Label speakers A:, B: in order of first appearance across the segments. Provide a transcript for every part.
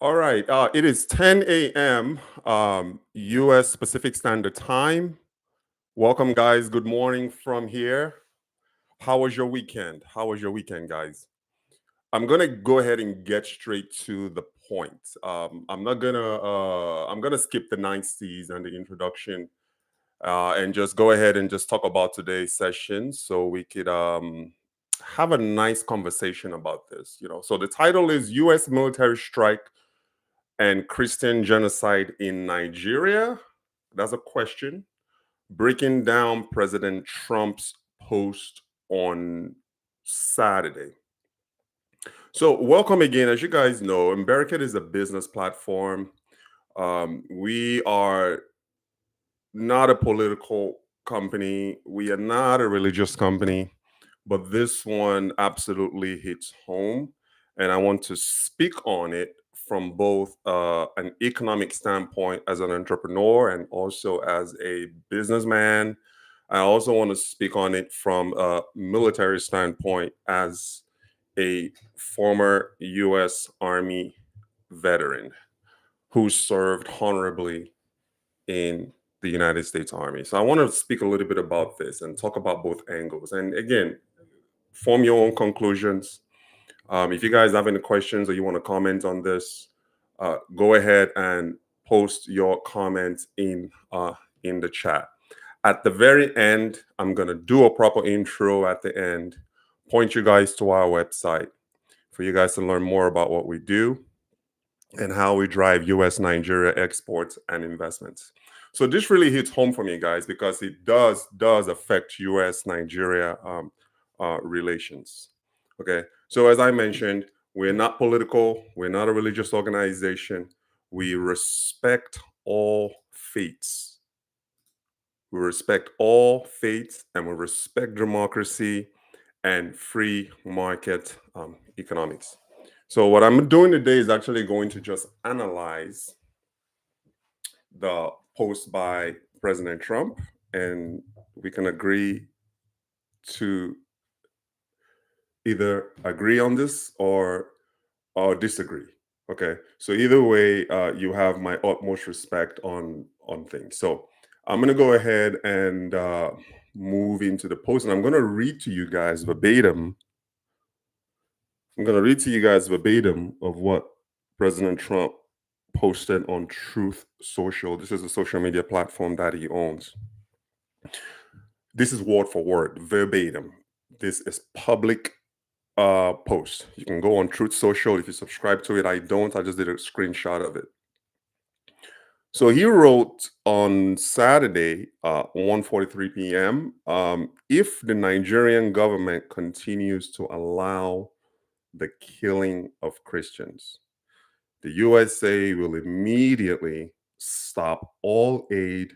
A: All right. It is 10 a.m. U.S. Pacific Standard Time. Welcome, guys. Good morning from here. How was your weekend? How was your weekend, guys? I'm gonna go ahead and get straight to the point. I'm not gonna. I'm gonna skip the niceties and the introduction, and just go ahead and just talk about today's session, so we could have a nice conversation about this. So the title is U.S. military strike and Christian genocide in Nigeria? That's a question. Breaking down President Trump's post on Saturday. So, welcome again. As you guys know, American is a business platform. We are not a political company, we are not a religious company, but this one absolutely hits home. And I want to speak on it from both an economic standpoint as an entrepreneur and also as a businessman. I also want to speak on it from a military standpoint as a former US Army veteran who served honorably in the United States Army. So I want to speak a little bit about this and talk about both angles. And again, form your own conclusions. If you guys have any questions or you want to comment on this, go ahead and post your comments in the chat. At the very end, I'm gonna do a proper intro at the end, point you guys to our website for you guys to learn more about what we do and how we drive US Nigeria exports and investments. So this really hits home for me, guys, because it does affect US Nigeria relations. Okay, so as I mentioned, we're not political, we're not a religious organization. We respect all faiths. We respect all faiths and we respect democracy and free market economics. So, what I'm doing today is actually going to just analyze the post by President Trump, and we can agree to either agree on this or disagree. Okay, so either way, you have my utmost respect on things. So I'm gonna go ahead and move into the post, and I'm gonna read to you guys verbatim. I'm gonna read to you guys verbatim of what President Trump posted on Truth Social. This is a social media platform that he owns. This is word for word, verbatim. This is public post. You can go on Truth Social if you subscribe to it. I don't. I just did a screenshot of it. So he wrote on Saturday, 1:43 p.m. If the Nigerian government continues to allow the killing of Christians, the USA will immediately stop all aid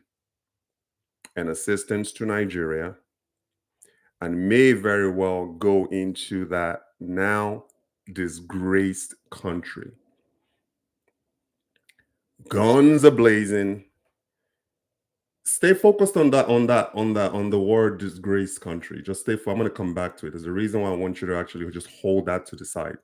A: and assistance to Nigeria and may very well go into that now disgraced country. Guns are blazing. Stay focused on the word disgraced country. Just I'm going to come back to it. There's a reason why I want you to actually just hold that to the side.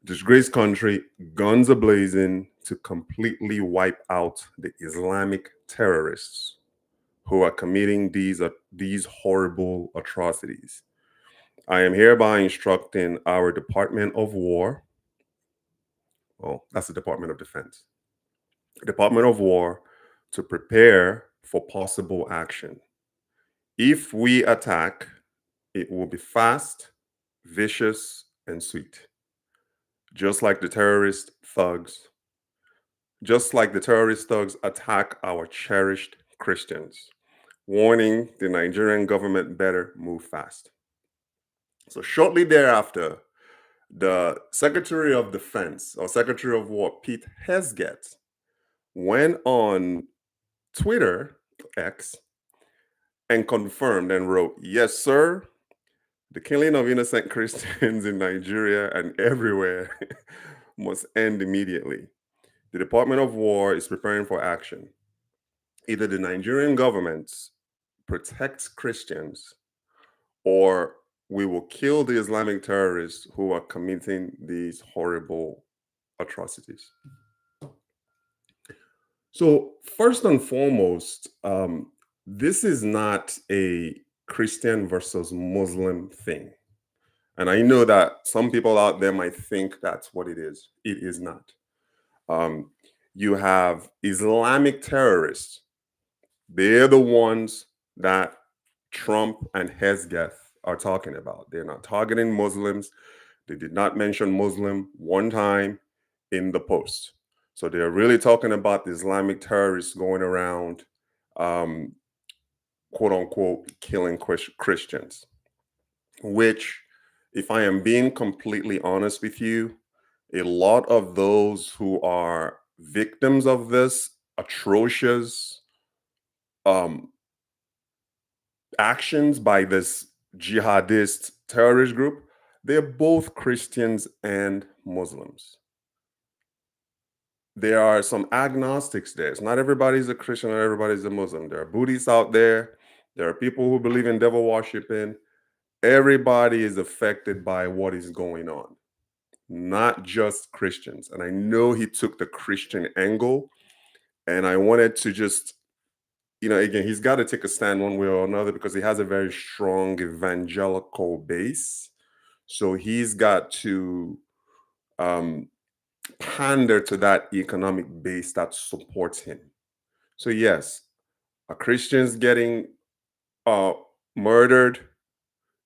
A: Disgraced country, guns are blazing to completely wipe out the Islamic terrorists who are committing these horrible atrocities. I am hereby instructing our Department of War, well, that's the Department of Defense, Department of War, to prepare for possible action. If we attack, it will be fast, vicious, and sweet. Just like the terrorist thugs, just like the terrorist thugs attack our cherished Christians, warning the Nigerian government better move fast. So shortly thereafter, the Secretary of Defense or Secretary of War, Pete Hesget, went on Twitter, X, and confirmed and wrote, "Yes, sir, the killing of innocent Christians in Nigeria and everywhere must end immediately. The Department of War is preparing for action. Either the Nigerian government protects Christians or we will kill the Islamic terrorists who are committing these horrible atrocities. So, first and foremost, this is not a Christian versus Muslim thing. And I know that some people out there might think that's what it is. It is not. Um, you have Islamic terrorists. They're the ones that Trump and Hezgeth are talking about. They're not targeting Muslims. They did not mention Muslim one time in the post. So they're really talking about the Islamic terrorists going around, um, quote unquote, killing Christians, which, if I am being completely honest with you, a lot of those who are victims of this atrocious um, actions by this jihadist terrorist group, they're both Christians and Muslims. There are some agnostics there. It's not everybody's a Christian or everybody's a Muslim. There are Buddhists out there. There are people who believe in devil worshiping. Everybody is affected by what is going on, not just Christians. And I know he took the Christian angle, and I wanted to just, again, he's got to take a stand one way or another because he has a very strong evangelical base. So he's got to um, pander to that economic base that supports him. So, yes, are Christians getting uh, murdered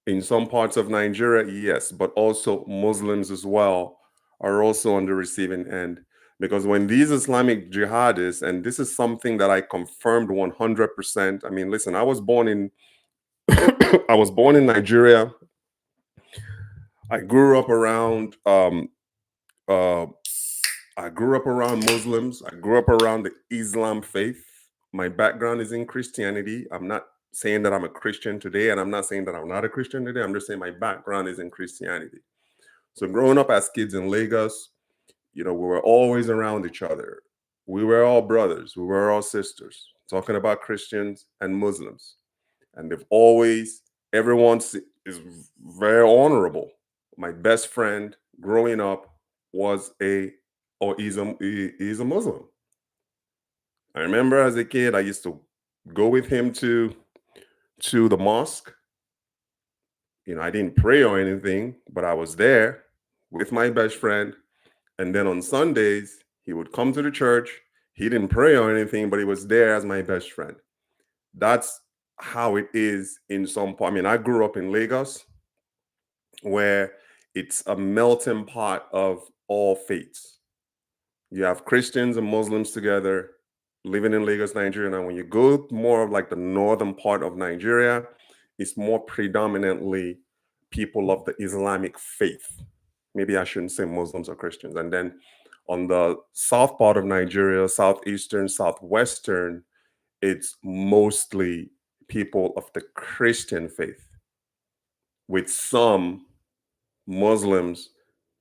A: in some parts of Nigeria? Yes, but also Muslims as well are also on the receiving end. Because when these Islamic jihadists, and this is something that I confirmed 100%. I mean, listen, I was born in I was born in Nigeria. I grew up around uh, I grew up around Muslims. I grew up around the Islam faith. My background is in Christianity. I'm not saying that I'm a Christian today, and I'm not saying that I'm not a Christian today. I'm just saying my background is in Christianity. So growing up as kids in Lagos, we were always around each other. We were all brothers. We were all sisters, talking about Christians and Muslims. And everyone is very honorable. My best friend growing up was he's a Muslim. I remember as a kid, I used to go with him to the mosque. I didn't pray or anything, but I was there with my best friend. And then on Sundays, he would come to the church. He didn't pray or anything, but he was there as my best friend. That's how it is in some part. I mean, I grew up in Lagos, where it's a melting pot of all faiths. You have Christians and Muslims together living in Lagos, Nigeria. Now, when you go more of like the northern part of Nigeria, it's more predominantly people of the Islamic faith. Maybe I shouldn't say Muslims or Christians. And then on the south part of Nigeria, southeastern, southwestern, it's mostly people of the Christian faith with some Muslims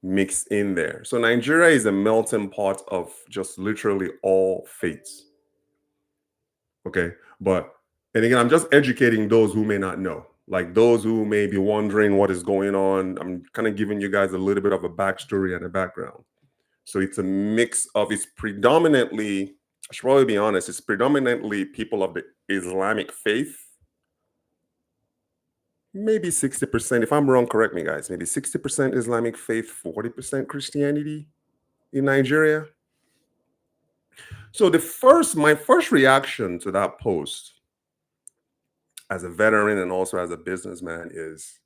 A: mixed in there. So Nigeria is a melting pot of just literally all faiths. Okay. And again, I'm just educating those who may not know, like those who may be wondering what is going on. I'm kind of giving you guys a little bit of a backstory and a background. So it's a mix of, it's predominantly, I should probably be honest, it's predominantly people of the Islamic faith. Maybe 60%. If I'm wrong, correct me, guys. Maybe 60% Islamic faith, 40% Christianity in Nigeria. So my first reaction to that post as a veteran and also as a businessman is,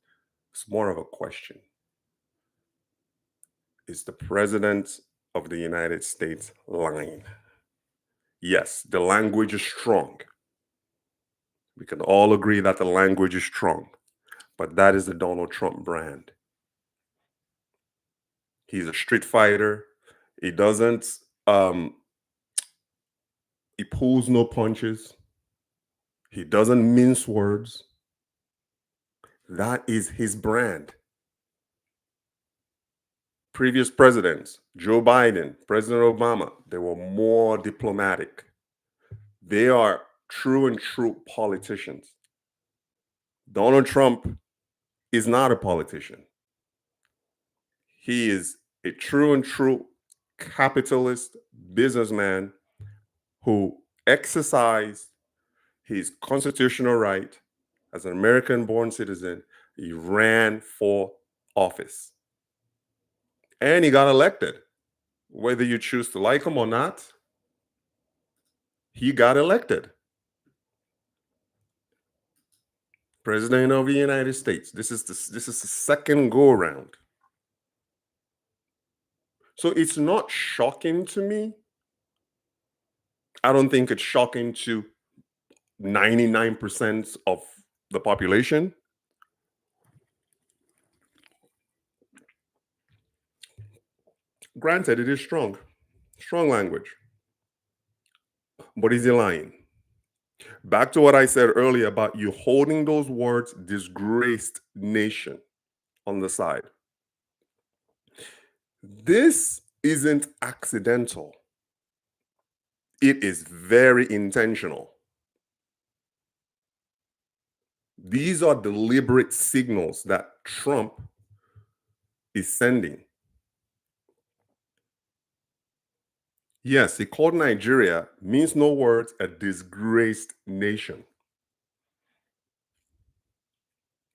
A: it's more of a question. Is the president of the United States lying? Yes, the language is strong. We can all agree that the language is strong, but that is the Donald Trump brand. He's a street fighter. He doesn't, um, he pulls no punches. He doesn't mince words. That is his brand. Previous presidents, Joe Biden, President Obama, they were more diplomatic. They are true and true politicians. Donald Trump is not a politician. He is a true and true capitalist businessman who exercised his constitutional right as an American born citizen. He ran for office and he got elected. Whether you choose to like him or not, he got elected. President of the United States. This is the second go around. So it's not shocking to me. I don't think it's shocking to 99% of the population. Granted, it is strong language. But is he lying? Back to what I said earlier about you holding those words, disgraced nation, on the side. This isn't accidental. It is very intentional. These are deliberate signals that Trump is sending. Yes, he called Nigeria, means no words, a disgraced nation.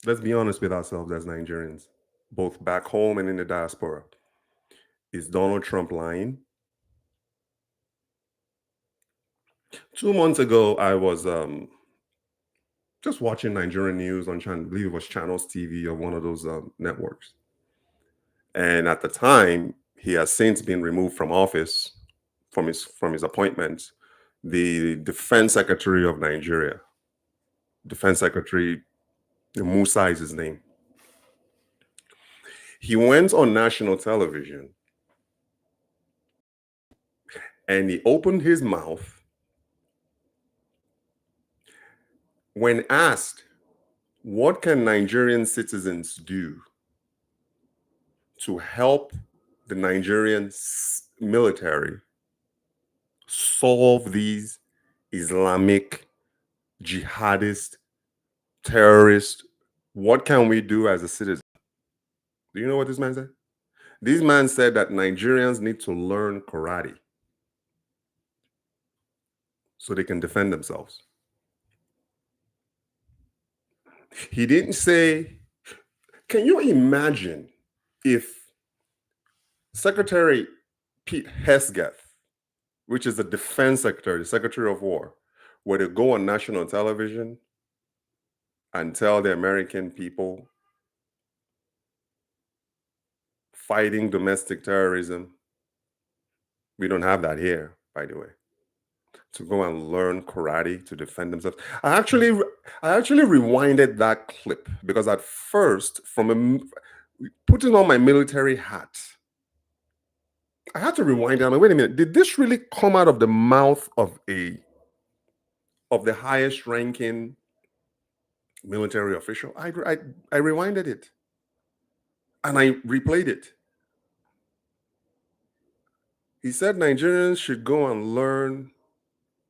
A: Let's be honest with ourselves as Nigerians, both back home and in the diaspora. Is Donald Trump lying? 2 months ago, I was just watching Nigerian news on, I believe it was Channels TV or one of those networks. And at the time, he has since been removed from office, from his appointment. The Defense Secretary of Nigeria, Defense Secretary Musa is his name. He went on national television and he opened his mouth when asked, what can Nigerian citizens do to help the Nigerian military solve these Islamic, jihadist, terrorist? What can we do as a citizen? Do you know what this man said? This man said that Nigerians need to learn karate so they can defend themselves. He didn't say, can you imagine if Secretary Pete Hegseth, which is the defense secretary, the secretary of war, were to go on national television and tell the American people fighting domestic terrorism? We don't have that here, by the way. To go and learn karate to defend themselves. I actually rewinded that clip because at first, putting on my military hat, I had to rewind it. I'm like, wait a minute, did this really come out of the mouth of the highest ranking military official? I rewinded it and I replayed it. He said Nigerians should go and learn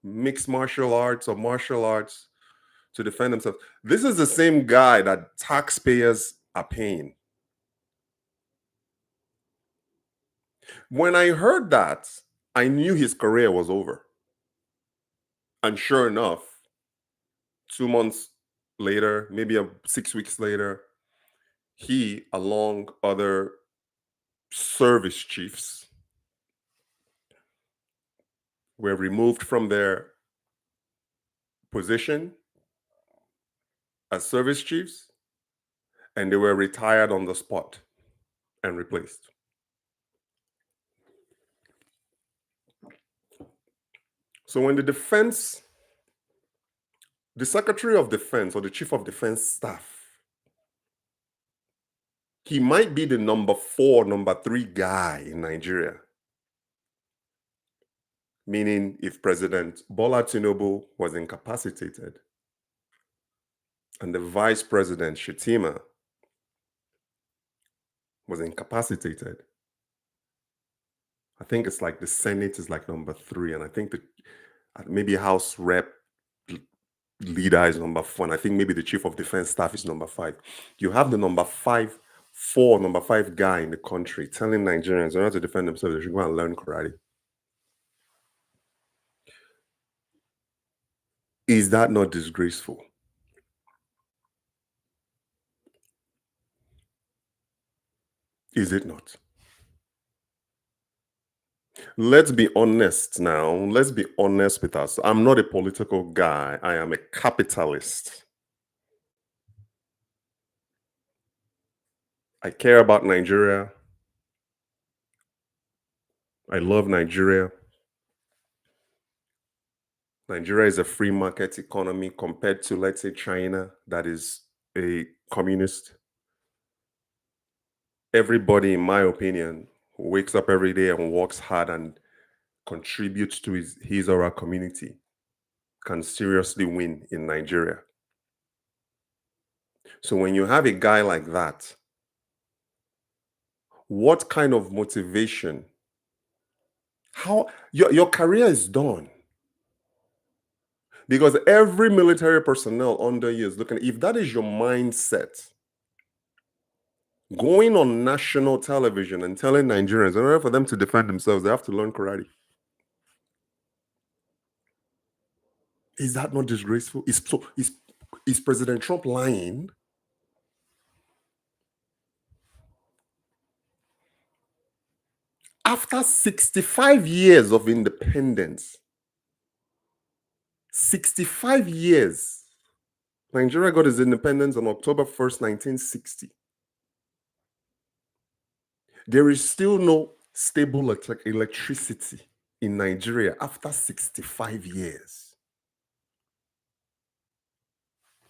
A: mixed martial arts or martial arts to defend themselves. This is the same guy that taxpayers are paying. When I heard that, I knew his career was over. And sure enough, 2 months later, maybe 6 weeks later, he, along other service chiefs, were removed from their position as service chiefs, and they were retired on the spot and replaced. So when the Secretary of Defense or the Chief of Defense Staff, he might be the number 4, number 3 guy in Nigeria. Meaning if President Bola Tinubu was incapacitated and the Vice President Shettima was incapacitated, I think it's like the Senate is like number 3, and I think that maybe House Rep leader is number 4, and I think maybe the Chief of Defense Staff is number 5. You have the number 5 number 5 guy in the country telling Nigerians in order to defend themselves, they should go and learn karate. Is that not disgraceful? Is it not? Let's be honest now. Let's be honest with us. I'm not a political guy. I am a capitalist. I care about Nigeria. I love Nigeria. Nigeria is a free market economy compared to, let's say, China, that is a communist. Everybody, in my opinion, who wakes up every day and works hard and contributes to his or her community can seriously win in Nigeria. So when you have a guy like that, what kind of motivation? How your career is done. Because every military personnel under you is looking, if that is your mindset, going on national television and telling Nigerians, in order for them to defend themselves, they have to learn karate. Is that not disgraceful? Is President Trump lying? After 65 years of independence, 65 years, Nigeria got its independence on October 1st, 1960. There is still no stable electricity in Nigeria after 65 years.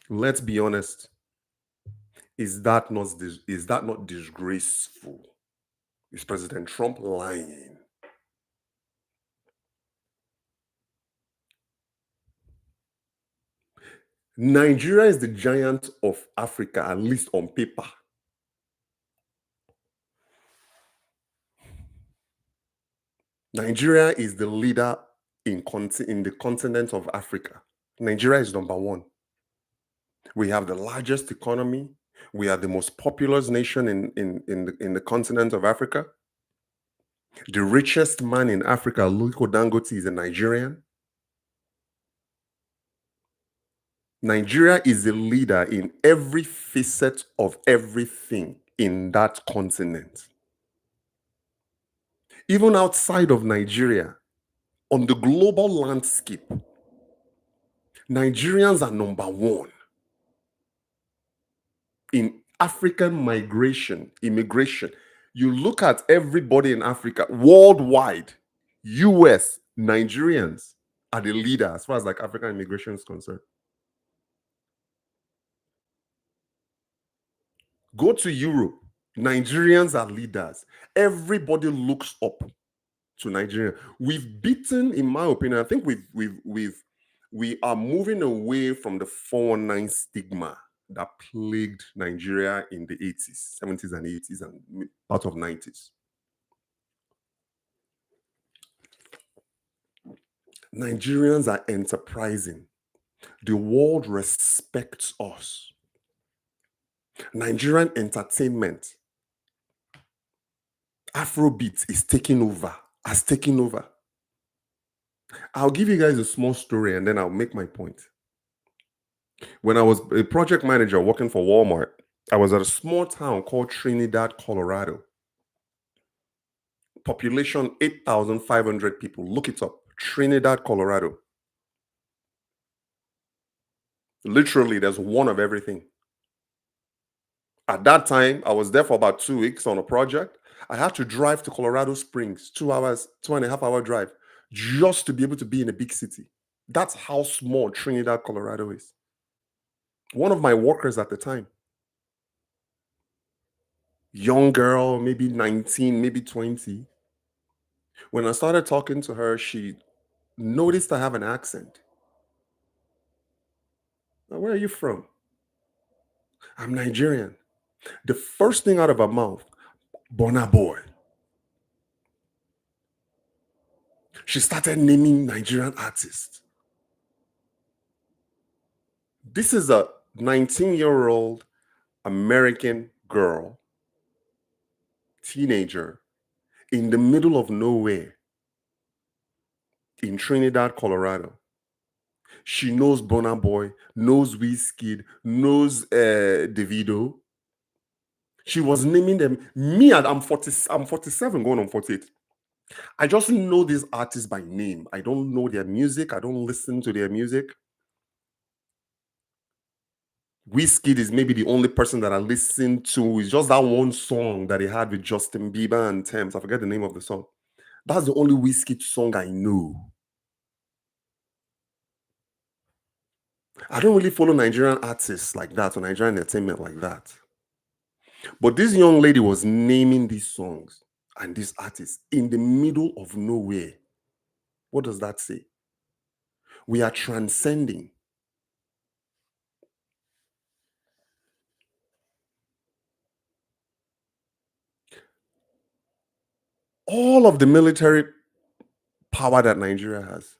A: Let's be honest. Is that not disgraceful? Is President Trump lying? Nigeria is the giant of Africa, at least on paper. Nigeria is the leader in the continent of Africa. Nigeria is number 1. We have the largest economy. We are the most populous nation in the continent of Africa. The richest man in Africa, Aliko Dangote, is a Nigerian. Nigeria is a leader in every facet of everything in that continent. Even outside of Nigeria, on the global landscape, Nigerians are number 1 in African immigration. You look at everybody in Africa, worldwide, US, Nigerians are the leader as far as like African immigration is concerned. Go to Europe, Nigerians are leaders. Everybody looks up to Nigeria. We've beaten, in my opinion, I think we are moving away from the 419 stigma that plagued Nigeria in the 80s, 70s and 80s and part of 90s. Nigerians are enterprising. The world respects us. Nigerian entertainment, Afrobeat is taking over, has taken over. I'll give you guys a small story and then I'll make my point. When I was a project manager working for Walmart, I was at a small town called Trinidad, Colorado. Population 8,500 people. Look it up. Trinidad, Colorado. Literally, there's one of everything. At that time, I was there for about 2 weeks on a project. I had to drive to Colorado Springs, 2 hours, 2.5 hour drive, just to be able to be in a big city. That's how small Trinidad, Colorado is. One of my workers at the time, young girl, maybe 19, maybe 20. When I started talking to her, she noticed I have an accent. "Now, where are you from?" "I'm Nigerian." The first thing out of her mouth, "Burna Boy." She started naming Nigerian artists. This is a 19-year-old American girl teenager in the middle of nowhere in Trinidad, Colorado. She knows Burna Boy, knows Wizkid, knows Davido. She was naming them. Me, I'm 40, I'm 47, going on 48. I just know these artists by name. I don't know their music. I don't listen to their music. Wizkid is maybe the only person that I listen to. It's just that one song that he had with Justin Bieber and Thames. I forget the name of the song. That's the only Wizkid song I know. I don't really follow Nigerian artists like that or Nigerian entertainment like that. But this young lady was naming these songs and these artists in the middle of nowhere. What does that say? We are transcending. All of the military power that Nigeria has.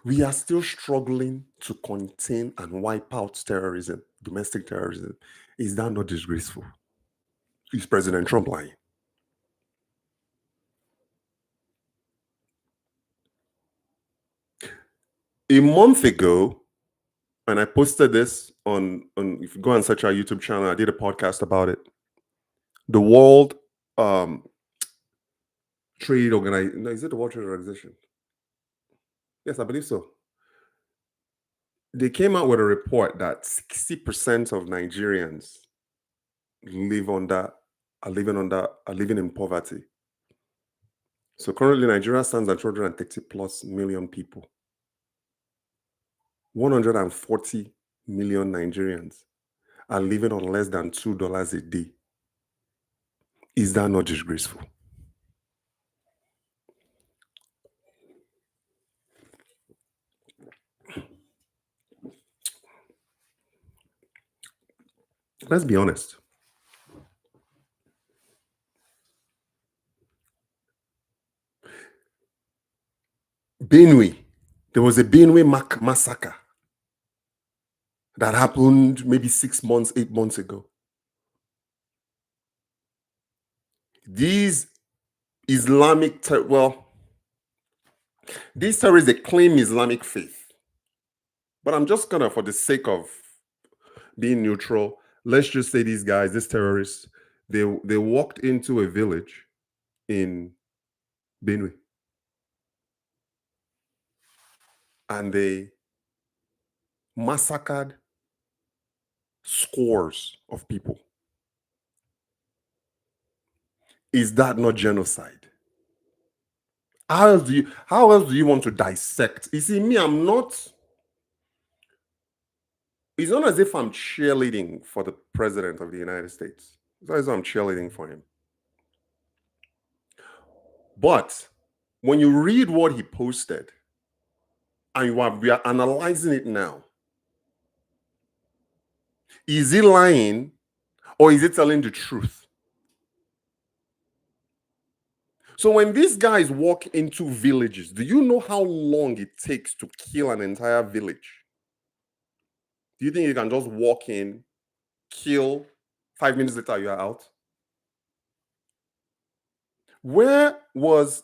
A: We are still struggling to contain and wipe out terrorism, domestic terrorism. Is that not disgraceful? Is President Trump lying? A month ago, and I posted this on if you go and search our YouTube channel, I did a podcast about it. The World Trade Organization. No, is it the World Trade Organization? Yes, I believe so. They came out with a report that 60% of Nigerians are living in poverty. So currently Nigeria stands at 230 plus million people. 140 million Nigerians are living on less than $2 a day. Is that not disgraceful? Let's be honest. Benue, there was a Benue massacre that happened maybe 6 months, 8 months ago. These Islamic, these terrorists, they claim Islamic faith. But I'm just gonna, for the sake of being neutral, let's just say these guys, these terrorists, they walked into a village in Benue and they massacred scores of people. Is that not genocide? How else do you want to dissect? You see, me, I'm not. It's not as if I'm cheerleading for the president of the United States. It's not as if I'm cheerleading for him. But when you read what he posted, and we are analyzing it now, is he lying or is he telling the truth? So when these guys walk into villages, do you know how long it takes to kill an entire village? Do you think you can just walk in, kill, 5 minutes later you are out? Where was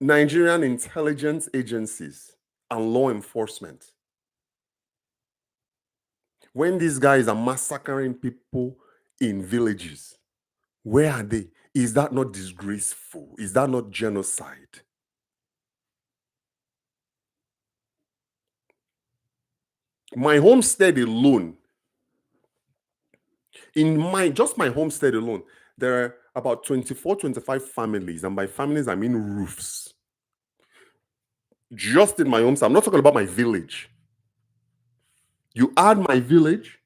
A: Nigerian intelligence agencies and law enforcement when these guys are massacring people in villages? Where are they? Is that not disgraceful? Is that not genocide? My homestead alone, my homestead alone, there are about 24, 25 families, and by families I mean roofs. Just in my homestead, I'm not talking about my village. You add my village,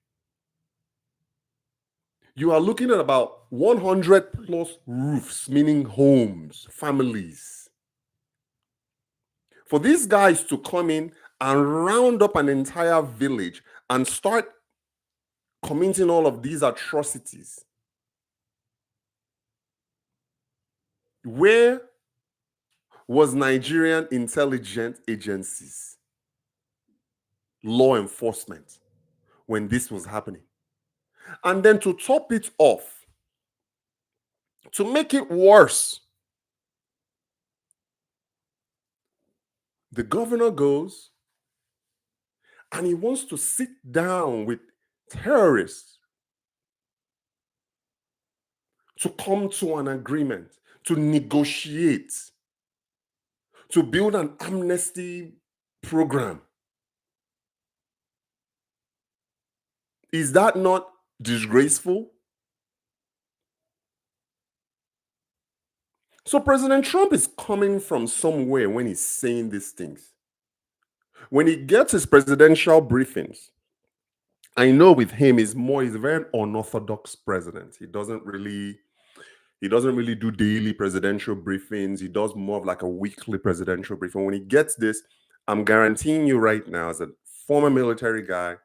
A: you are looking at about 100 plus roofs, meaning homes, families. For these guys to come in and round up an entire village and start committing all of these atrocities, where was Nigerian intelligence agencies, law enforcement, when this was happening? And then to top it off, to make it worse, the governor goes and he wants to sit down with terrorists to come to an agreement, to negotiate, to build an amnesty program. Is that not disgraceful? So President Trump is coming from somewhere when he's saying these things. When he gets his presidential briefings, I know with him he's a very unorthodox president. He doesn't really do daily presidential briefings. He does more of like a weekly presidential briefing. When he gets this, I'm guaranteeing you right now, as a former military guy,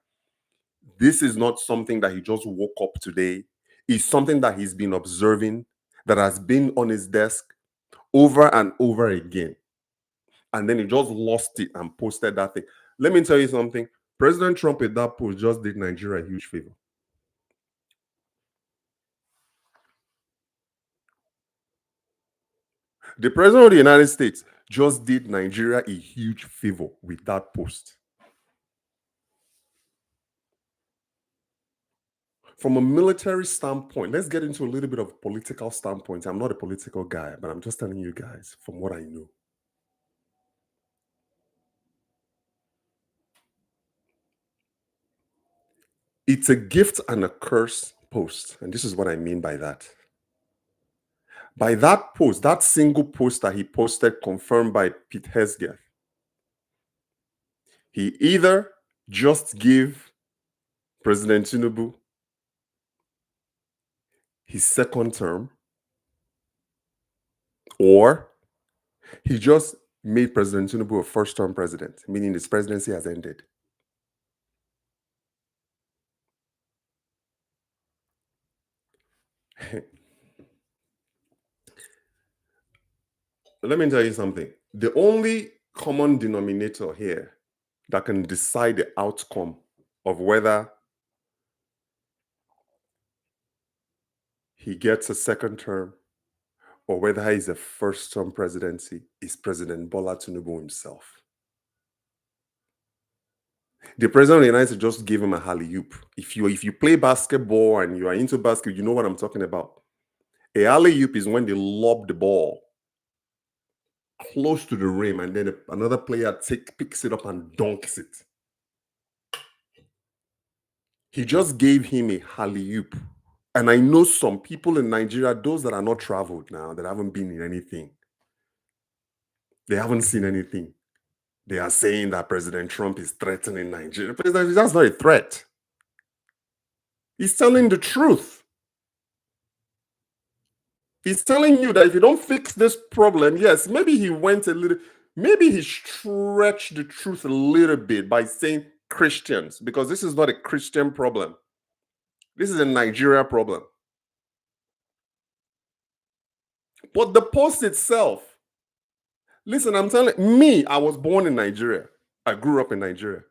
A: this is not something that he just woke up today. It's something that he's been observing, that has been on his desk over and over again. And then he just lost it and posted that thing. Let me tell you something. President Trump at that post just did Nigeria a huge favor. The president of the United States just did Nigeria a huge favor with that post. From a military standpoint, let's get into a little bit of political standpoint. I'm not a political guy, but I'm just telling you guys from what I know. It's a gift and a curse post. And this is what I mean by that. By that post, that single post that he posted, confirmed by Pete Hegseth, he either just gave President Tinubu his second term, or he just made President Tinubu a first-term president, meaning his presidency has ended. Let me tell you something. The only common denominator here that can decide the outcome of whether he gets a second term or whether he's a first-term presidency is President Bola Tinubu himself. The president of the United States just gave him a alley-oop. If you play basketball and you are into basketball, you know what I'm talking about. A alley-oop is when they lob the ball close to the rim and then another player picks it up and dunks it. He just gave him a alley-oop. And I know some people in Nigeria, those that are not traveled now, that haven't been in anything, they haven't seen anything. They are saying that President Trump is threatening Nigeria. That's not a threat. He's telling the truth. He's telling you that if you don't fix this problem, yes, maybe he stretched the truth a little bit by saying Christians, because this is not a Christian problem. This is a Nigeria problem. But the post itself, listen, I'm telling me, I was born in Nigeria. I grew up in Nigeria.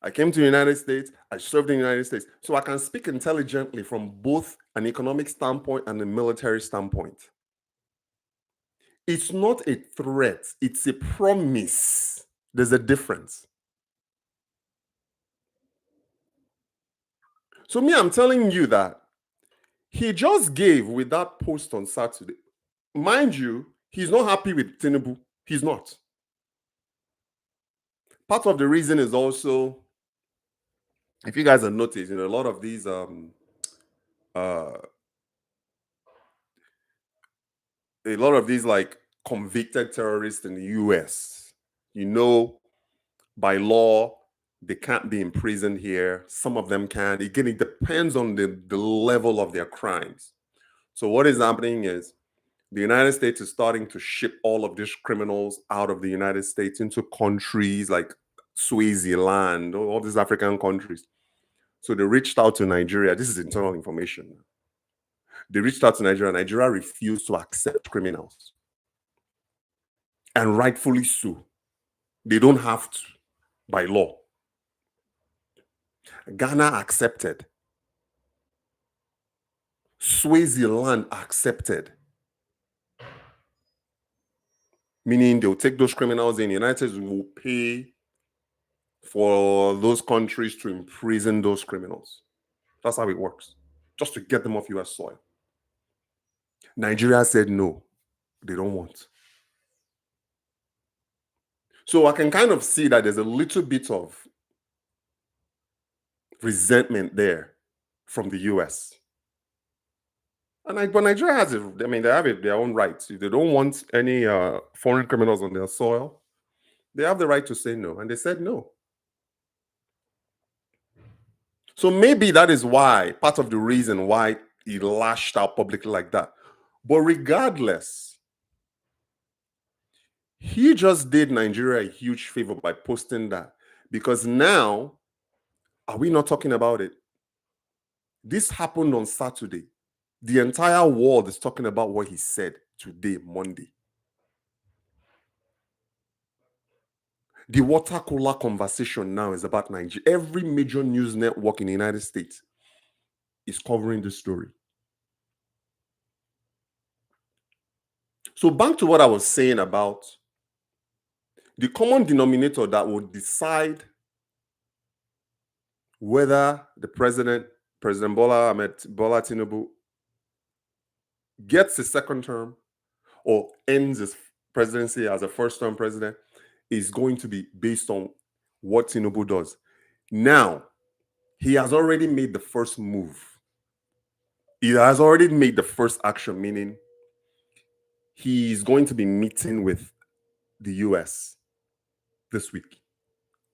A: I came to the United States. I served in the United States. So I can speak intelligently from both an economic standpoint and a military standpoint. It's not a threat. It's a promise. There's a difference. So me, I'm telling you that he just gave with that post on Saturday. Mind you, he's not happy with Tinubu. He's not. Part of the reason is also, if you guys have noticed, a lot of these like convicted terrorists in the US, by law, they can't be imprisoned here. Some of them can. Again, it depends on the level of their crimes. So what is happening is the United States is starting to ship all of these criminals out of the United States into countries like Swaziland, all these African countries. So they reached out to Nigeria. This is internal information. They reached out to Nigeria. Nigeria refused to accept criminals. And rightfully so. They don't have to, by law. Ghana accepted. Swaziland accepted. Meaning they'll take those criminals in. The United States will pay for those countries to imprison those criminals. That's how it works. Just to get them off US soil. Nigeria said no, they don't want. So I can kind of see that there's a little bit of resentment there from the US. But Nigeria has it. I mean, they have their own rights. If they don't want any foreign criminals on their soil, they have the right to say no. And they said no. So maybe that is why, part of the reason why he lashed out publicly like that. But regardless, he just did Nigeria a huge favor by posting that. Because now, are we not talking about it? This happened on Saturday. The entire world is talking about what he said today, Monday. The water cooler conversation now is about Nigeria. Every major news network in the United States is covering this story. So back to what I was saying about the common denominator that will decide whether the President Bola Tinubu, gets his second term or ends his presidency as a first-term president is going to be based on what Tinubu does. Now, he has already made the first move. He has already made the first action, meaning he's going to be meeting with the US this week.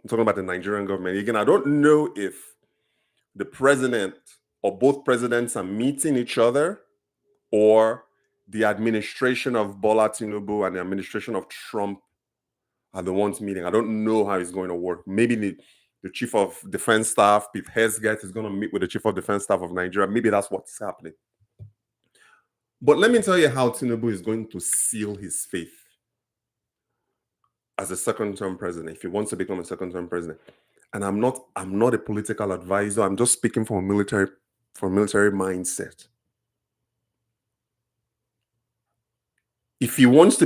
A: I'm talking about the Nigerian government. Again, I don't know if the president or both presidents are meeting each other or the administration of Bola Tinubu and the administration of Trump are the ones meeting. I don't know how it's going to work. Maybe the chief of defense staff, Pete Hegseth, is going to meet with the chief of defense staff of Nigeria. Maybe that's what's happening. But let me tell you how Tinubu is going to seal his faith as a second-term president, if he wants to become a second-term president. And I'm not a political advisor. I'm just speaking from a military mindset. If he wants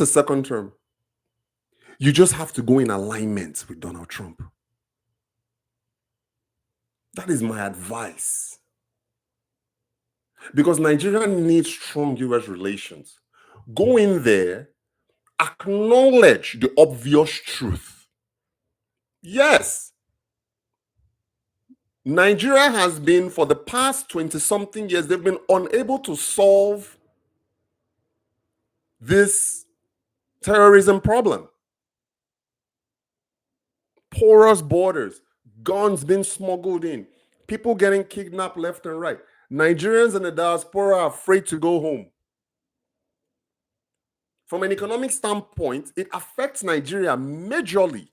A: a second term, you just have to go in alignment with Donald Trump. That is my advice. Because Nigeria needs strong US relations. Go in there, acknowledge the obvious truth. Yes, Nigeria has been, for the past 20-something years, they've been unable to solve this terrorism problem. Porous borders, guns being smuggled in, people getting kidnapped left and right. Nigerians in the diaspora are afraid to go home. From an economic standpoint, it affects Nigeria majorly.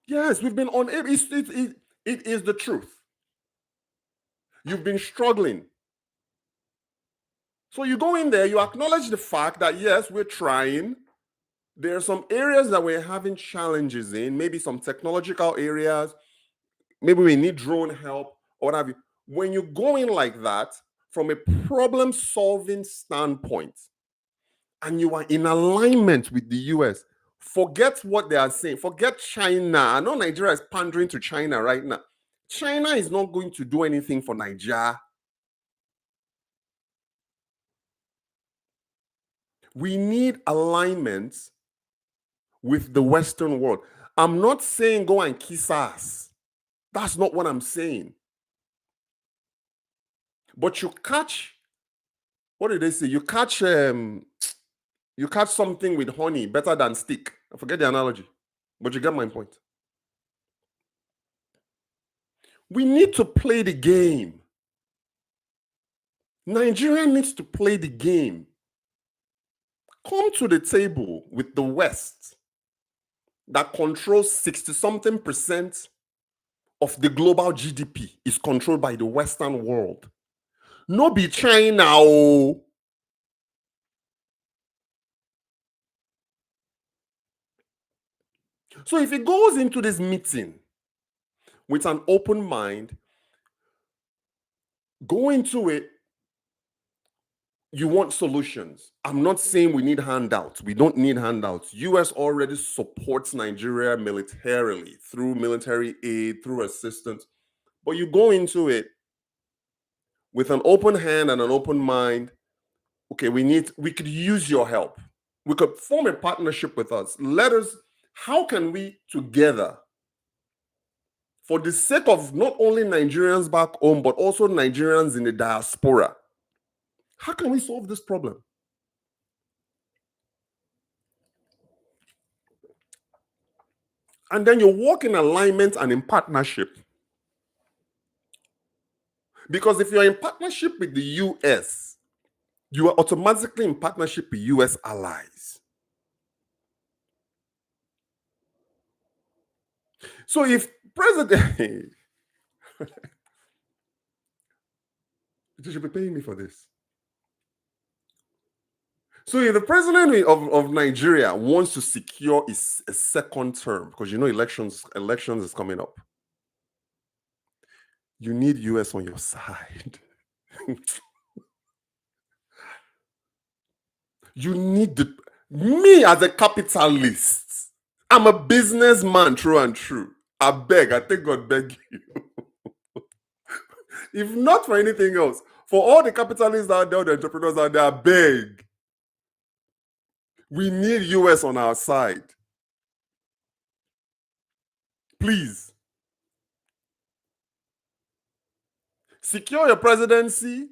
A: Yes, we've been unable. It is the truth. You've been struggling. So you go in there, you acknowledge the fact that, yes, we're trying. There are some areas that we're having challenges in, maybe some technological areas. Maybe we need drone help or what have you. When you go in like that, from a problem-solving standpoint, and you are in alignment with the US, forget what they are saying. Forget China. I know Nigeria is pandering to China right now. China is not going to do anything for Nigeria. We need alignment with the Western world. I'm not saying go and kiss ass. That's not what I'm saying. But you catch, what did they say? You catch something with honey better than stick. I forget the analogy, but you get my point. We need to play the game. Nigeria needs to play the game. Come to the table with the West that controls 60-something% of the global GDP is controlled by the Western world. No be China. Oh. So if he goes into this meeting with an open mind, go into it, you want solutions. I'm not saying we need handouts. We don't need handouts. US already supports Nigeria militarily through military aid, through assistance. But you go into it with an open hand and an open mind. Okay, we could use your help. We could form a partnership with us. How can we together, for the sake of not only Nigerians back home, but also Nigerians in the diaspora, how can we solve this problem? And then you work in alignment and in partnership. Because if you're in partnership with the US, you are automatically in partnership with US allies. So if President, you should be paying me for this. So if the president of Nigeria wants to secure a second term, because you know elections is coming up, you need US on your side. You need me as a capitalist. I'm a businessman, true and true. I think God beg you. If not for anything else, for all the capitalists out there, the entrepreneurs out there, I beg. We need US on our side. Please. Secure your presidency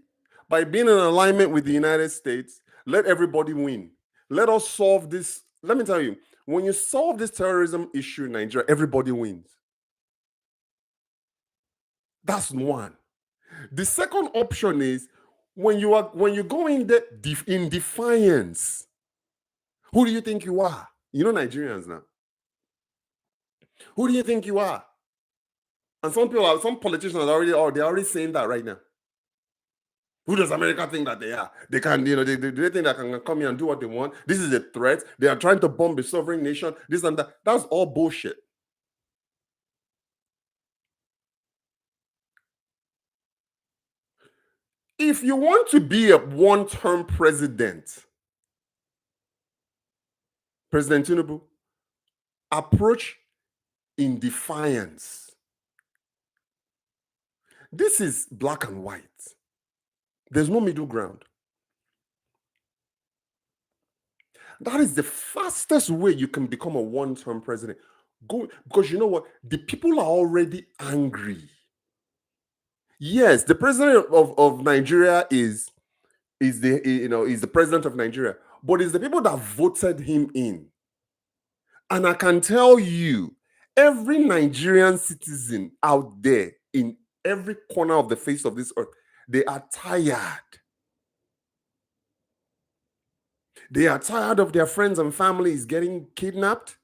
A: by being in alignment with the United States. Let everybody win. Let us solve this. Let me tell you, when you solve this terrorism issue in Nigeria, everybody wins. That's one. The second option is when you go in there in defiance. Who do you think you are? You know Nigerians now. Who do you think you are? And some politicians are they're already saying that right now. Who does America think that they are? They can, they think they can come here and do what they want. This is a threat. They are trying to bomb a sovereign nation. This and that. That's all bullshit. If you want to be a one-term president, President Tinubu, approach in defiance. This is black and white. There's no middle ground. That is the fastest way you can become a one-term president. Go, because you know what? The people are already angry. Yes, the president of Nigeria is the president of Nigeria, but it's the people that voted him in. And I can tell you, every Nigerian citizen out there in every corner of the face of this earth, they are tired. They are tired of their friends and families getting kidnapped.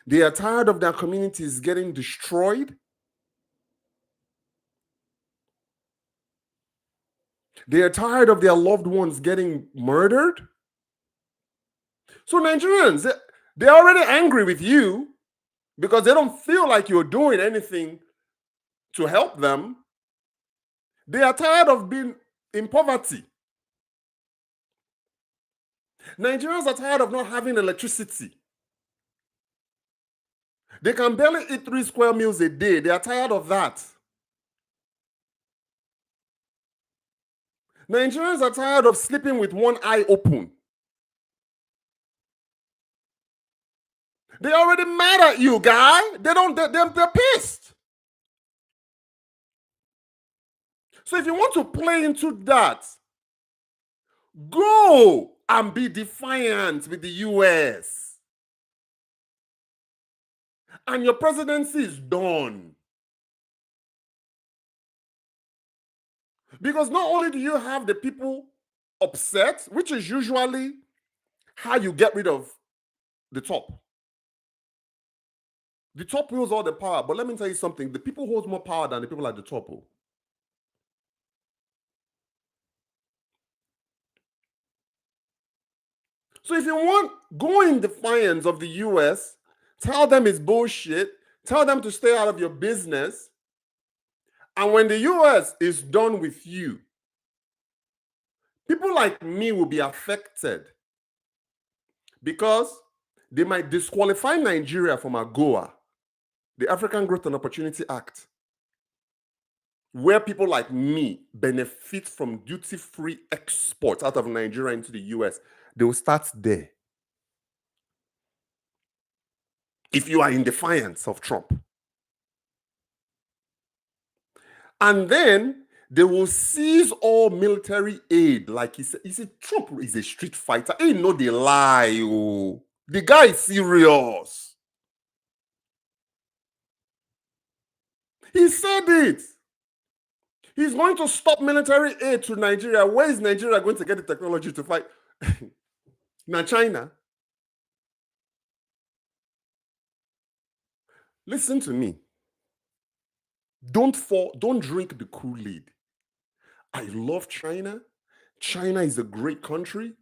A: They are tired of their communities getting destroyed. They are tired of their loved ones getting murdered. So Nigerians, they're already angry with you because they don't feel like you're doing anything to help them. They are tired of being in poverty. Nigerians are tired of not having electricity. They can barely eat 3 square meals a day. They are tired of that. Nigerians are tired of sleeping with one eye open. They already mad at you, guy. They're pissed. So if you want to play into that, go and be defiant with the US. And your presidency is done. Because not only do you have the people upset, which is usually how you get rid of the top. The top holds all the power. But let me tell you something. The people hold more power than the people at the top. So if you want, go in defiance of the US, Tell them it's bullshit. Tell them to stay out of your business. And when the US is done with you, people like me will be affected because they might disqualify Nigeria from AGOA, the African Growth and Opportunity Act, where people like me benefit from duty-free exports out of Nigeria into the US. They will start there. If you are in defiance of Trump. And then they will seize all military aid. Like he said, Trump is a street fighter. He know they lie. Oh. The guy is serious. He said it. He's going to stop military aid to Nigeria. Where is Nigeria going to get the technology to fight? Now, China. Listen to me. Don't drink the Kool-Aid. I love China. China is a great country.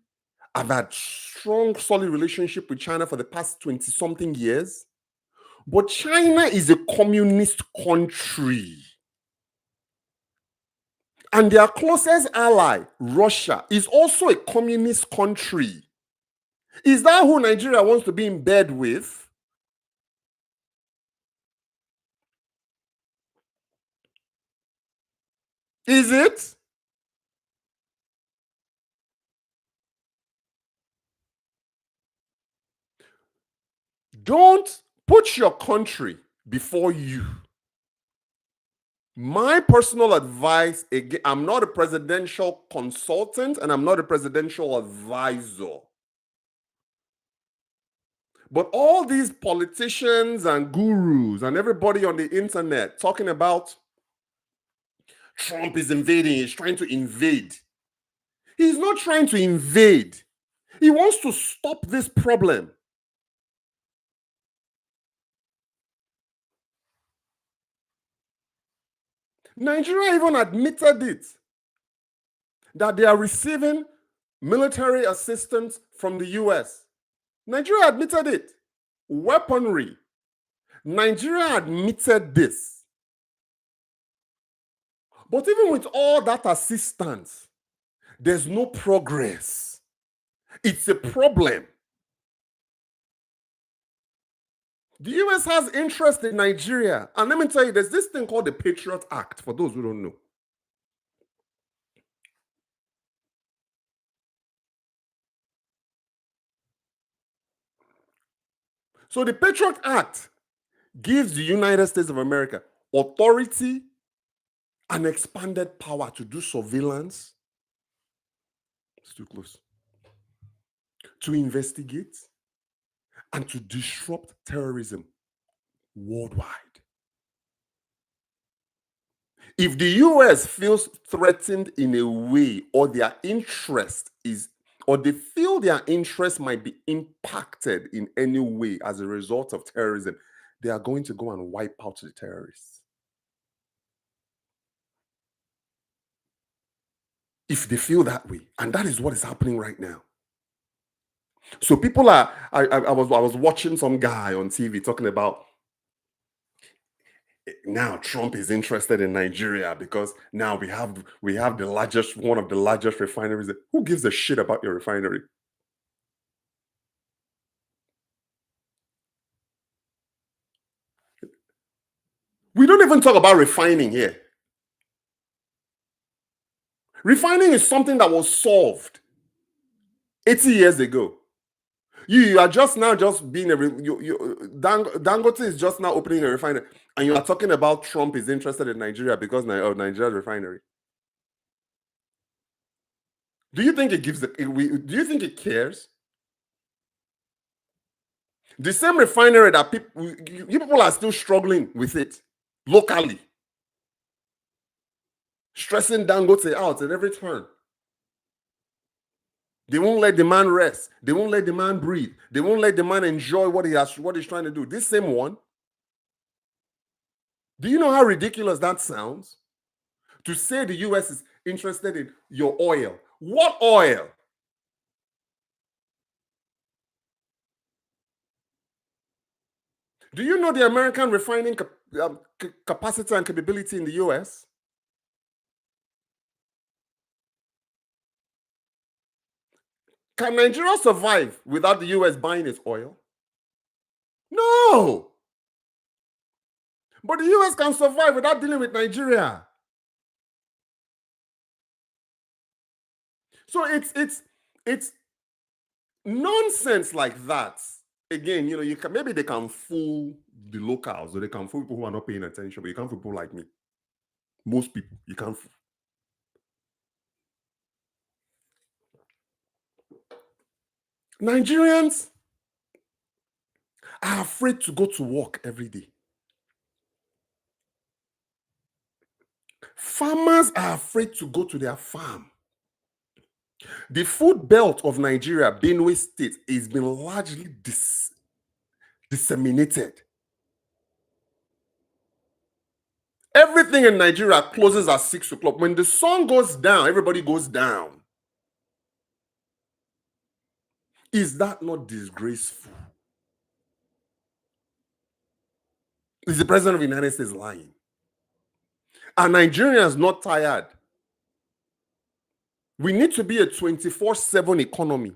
A: I've had strong, solid relationship with China for the past 20-something years. But China is a communist country. And their closest ally, Russia, is also a communist country. Is that who Nigeria wants to be in bed with? Is it? Don't put your country before you. My personal advice, again, I'm not a presidential consultant and I'm not a presidential advisor. But all these politicians and gurus and everybody on the internet talking about Trump is invading, he's trying to invade. He's not trying to invade. He wants to stop this problem. Nigeria even admitted it, that they are receiving military assistance from the US. Nigeria admitted it. Weaponry. Nigeria admitted this. But even with all that assistance, there's no progress. It's a problem. The US has interest in Nigeria. And let me tell you, there's this thing called the Patriot Act, for those who don't know. So the Patriot Act gives the United States of America authority and expanded power to do surveillance. It's too close. To investigate and to disrupt terrorism worldwide. If the US feels threatened in a way, or their interest is, or they feel their interest might be impacted in any way as a result of terrorism, they are going to go and wipe out the terrorists. If they feel that way, and that is what is happening right now. So people are, I was watching some guy on TV talking about now Trump is interested in Nigeria because now we have the largest, one of the largest refineries. Who gives a shit about your refinery? We don't even talk about refining here. Refining is something that was solved 80 years ago. You are just now being Dangote is just now opening a refinery, and you are talking about Trump is interested in Nigeria because of Nigeria's refinery. Do you think it gives do you think it cares? The same refinery that people are still struggling with it locally, stressing Dangote out at every turn. They won't let the man rest. They won't let the man breathe. They won't let the man enjoy what he's trying to do. This same one. Do you know how ridiculous that sounds? To say the US is interested in your oil. What oil? Do you know the American refining capacity and capability in the US? Can Nigeria survive without the US buying its oil? No. But the US can survive without dealing with Nigeria. So it's nonsense like that. Again, you can maybe they can fool the locals or they can fool people who are not paying attention, but you can't fool people like me. Most people, you can't fool. Nigerians are afraid to go to work every day. Farmers are afraid to go to their farm. The food belt of Nigeria, Benue State, has been largely disseminated. Everything in Nigeria closes at 6 o'clock. When the sun goes down, everybody goes down. Is that not disgraceful? Is the president of the United States lying? Are Nigerians not tired? We need to be a 24/7 economy.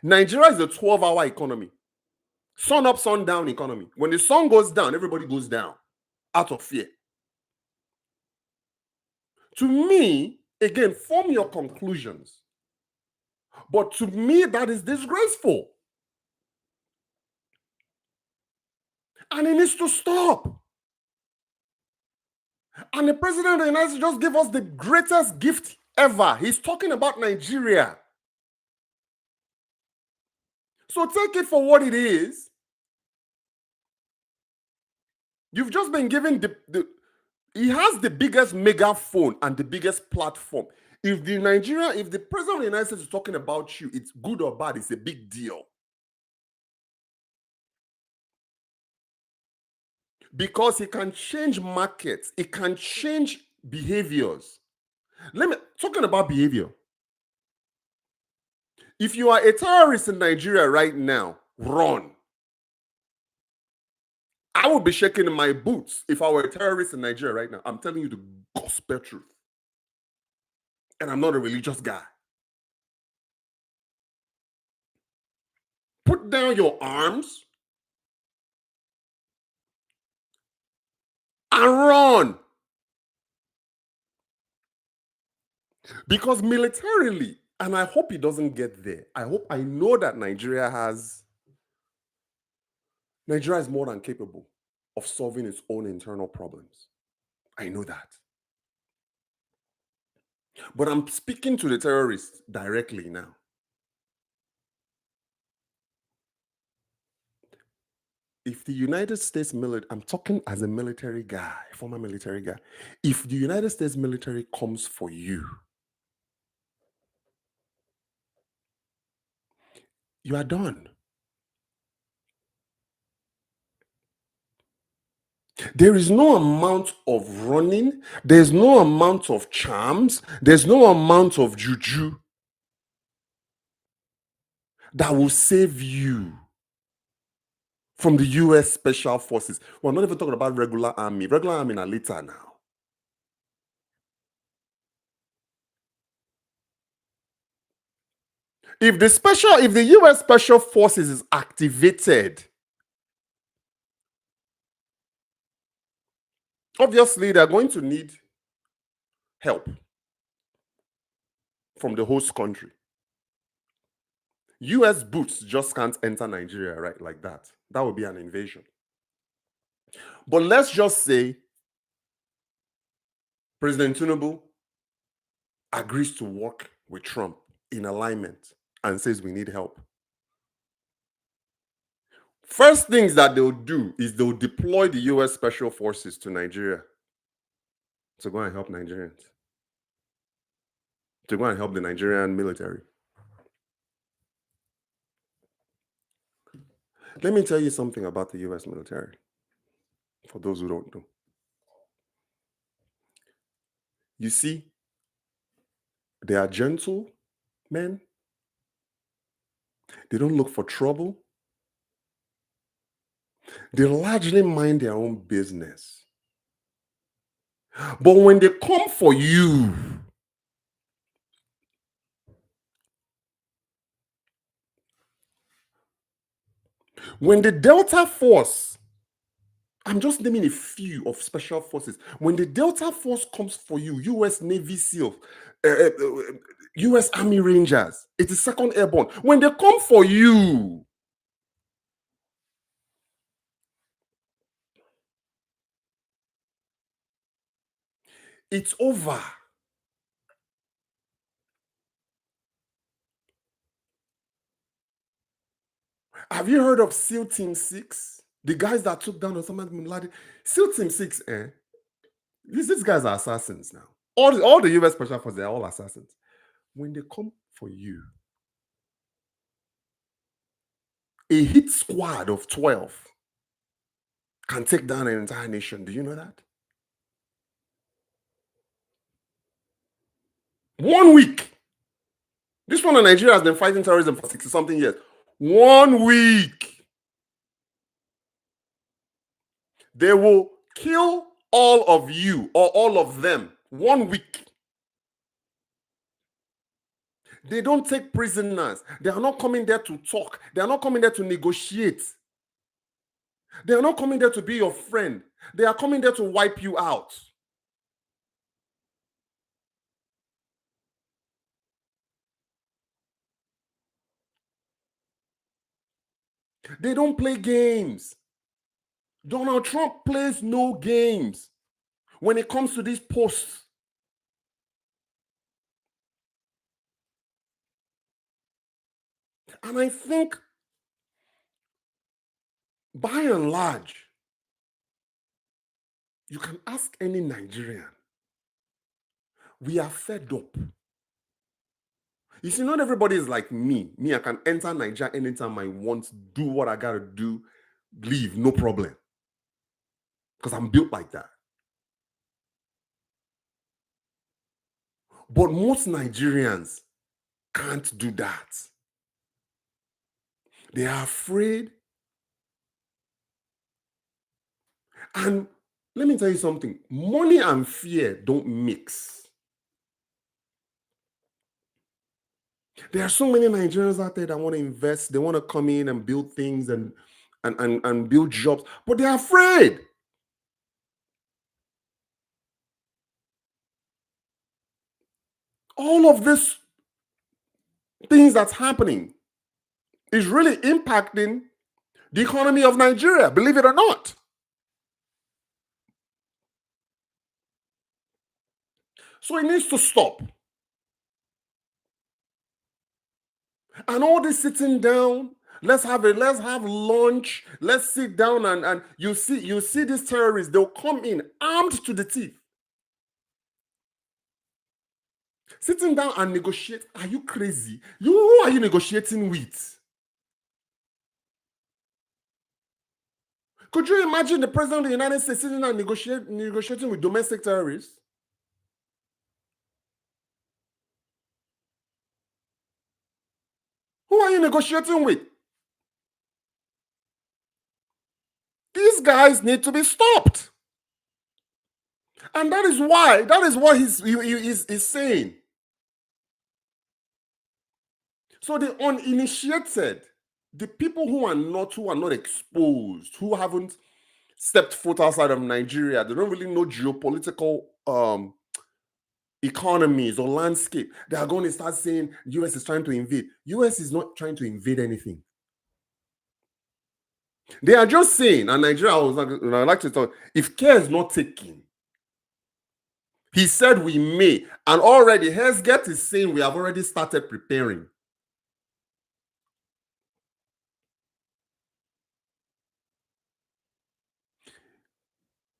A: Nigeria is a 12-hour economy. Sun up, sun down economy. When the sun goes down, everybody goes down out of fear. To me, again, form your conclusions. But to me, that is disgraceful. And it needs to stop. And the president of the United States just gave us the greatest gift ever. He's talking about Nigeria. So take it for what it is. You've just been given he has the biggest megaphone and the biggest platform. If the president of the United States is talking about you, it's good or bad, it's a big deal. Because he can change markets, it can change behaviors. Talking about behavior. If you are a terrorist in Nigeria right now, run. I would be shaking in my boots if I were a terrorist in Nigeria right now. I'm telling you the gospel truth. And I'm not a religious guy. Put down your arms and run. Because militarily, and I hope it doesn't get there. I know that Nigeria is more than capable of solving its own internal problems. I know that. But I'm speaking to the terrorists directly now. If the United States military, I'm talking as a military guy, former military guy. If the United States military comes for you, you are done. There is no amount of running, there's no amount of charms, there's no amount of juju that will save you from the US Special Forces. We're not even talking about regular army. Regular army are later now. If the US Special Forces is activated, obviously they're going to need help from the host country. US boots just can't enter Nigeria right like that. That would be an invasion. But let's just say President Tinubu agrees to work with Trump in alignment and says we need help. First things that they'll do is they'll deploy the US Special Forces to Nigeria to go and help Nigerians, to go and help the Nigerian military. Let me tell you something about the US military, for those who don't know. You see, they are gentle men. They don't look for trouble. They largely mind their own business. But when they come for you, when the Delta Force, I'm just naming a few of special forces. When the Delta Force comes for you, U.S. Navy SEAL, U.S. Army Rangers, 82nd Airborne, when they come for you, it's over. Have you heard of SEAL Team 6? The guys that took down Osama bin Laden? SEAL Team 6, these guys are assassins now. All the US Special Forces, they're all assassins. When they come for you, a hit squad of 12 can take down an entire nation. Do you know that? 1 week. This one in Nigeria has been fighting terrorism for 60 something years. 1 week. They will kill all of you or all of them. 1 week. They don't take prisoners. They are not coming there to talk. They are not coming there to negotiate. They are not coming there to be your friend. They are coming there to wipe you out. They don't play games. Donald Trump plays no games when it comes to these posts. And I think, by and large, you can ask any Nigerian, we are fed up. You see, not everybody is like me. Me, I can enter Nigeria anytime I want, do what I gotta do, leave, no problem. Because I'm built like that. But most Nigerians can't do that. They are afraid. And let me tell you something, money and fear don't mix. There are so many Nigerians out there that want to invest, they want to come in and build things and build jobs, but they're afraid. All of this things that's happening is really impacting the economy of Nigeria, believe it or not. So it needs to stop. And all this sitting down, let's have lunch, let's sit down and you see these terrorists, they'll come in armed to the teeth. Sitting down and negotiate, are you crazy? Who are you negotiating with? Could you imagine the president of the United States sitting down negotiating with domestic terrorists? Who are you negotiating with? These guys need to be stopped. And that is what he's saying. So the uninitiated, the people who are not exposed, who haven't stepped foot outside of Nigeria, they don't really know geopolitical economies or landscape. They are going to start saying US is trying to invade. US is not trying to invade anything. They are just saying, and Nigeria, I like to talk, if care is not taken, he said we may, and already Hesget is saying we have already started preparing.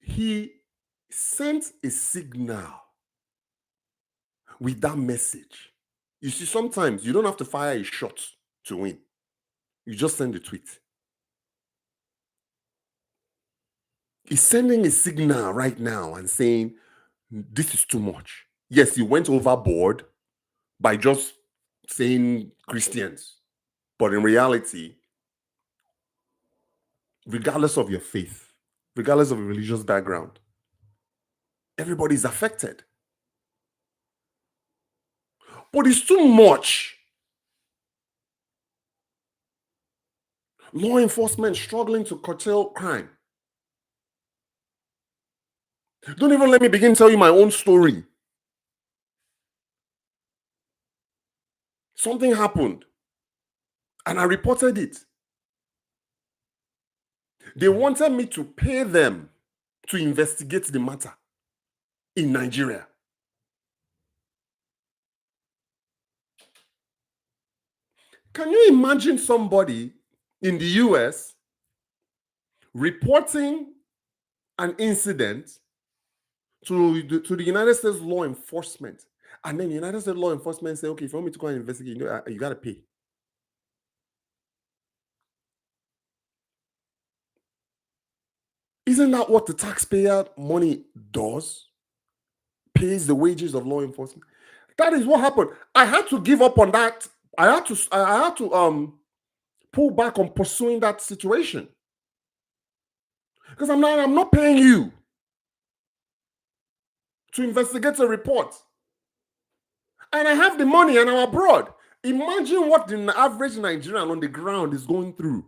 A: He sent a signal with that message. You see, sometimes you don't have to fire a shot to win. You just send a tweet. He's sending a signal right now and saying, this is too much. Yes, he went overboard by just saying Christians. But in reality, regardless of your faith, regardless of your religious background. Everybody's affected. But it's too much. Law enforcement struggling to curtail crime. Don't even let me begin to tell you my own story. Something happened and I reported it. They wanted me to pay them to investigate the matter in Nigeria. Can you imagine somebody in the US reporting an incident to the United States law enforcement, and then the United States law enforcement say, okay, if you want me to go and investigate, you got to pay. Isn't that what the taxpayer money does? Pays the wages of law enforcement. That is what happened. I had to give up on that. I had to pull back on pursuing that situation because I'm not paying you to investigate a report, and I have the money and I'm abroad. Imagine what the average Nigerian on the ground is going through.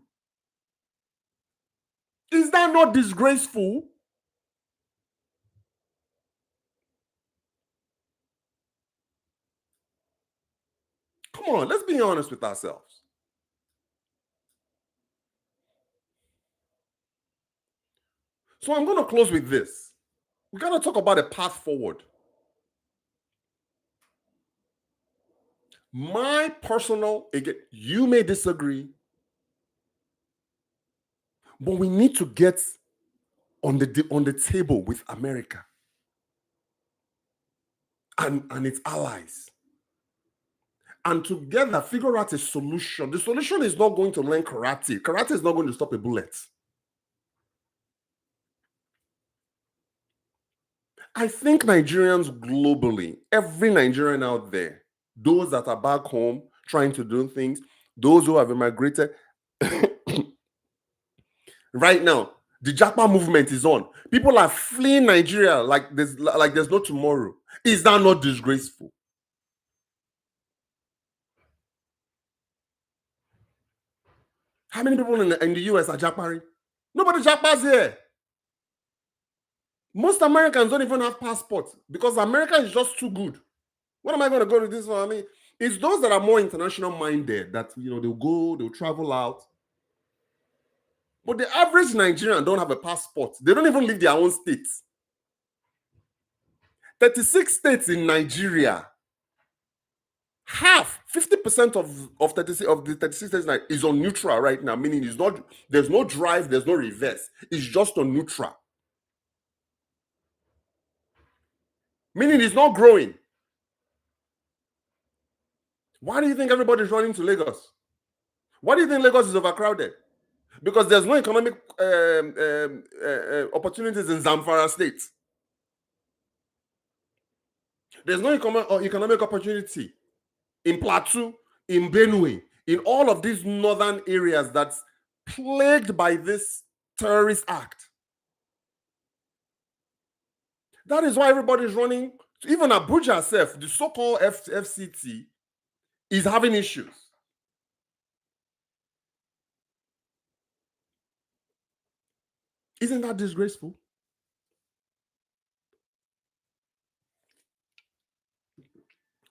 A: Is that not disgraceful? Come on, let's be honest with ourselves. So I'm going to close with this. We got to talk about a path forward. My personal, again, you may disagree, but we need to get on the table with America and its allies, and together figure out a solution. The solution is not going to learn karate. Karate is not going to stop a bullet. I think Nigerians globally, every Nigerian out there, those that are back home trying to do things, those who have immigrated, right now, the Japa movement is on. People are fleeing Nigeria like there's no tomorrow. Is that not disgraceful? How many people in the US are Japari? Nobody Japas here. Most Americans don't even have passports because America is just too good. What am I going to go to this for? I mean, it's those that are more international minded that they'll travel out. But the average Nigerian don't have a passport. They don't even leave their own states. 36 states in Nigeria. Half, 50% of the 36 states is on neutral right now, meaning there's no drive, there's no reverse. It's just on neutral. Meaning it's not growing. Why do you think everybody's running to Lagos? Why do you think Lagos is overcrowded? Because there's no economic opportunities in Zamfara State. There's no economic opportunity in Plateau, in Benue, in all of these northern areas that's plagued by this terrorist act. That is why everybody's running. Even Abuja itself, the so-called FCT, is having issues. Isn't that disgraceful?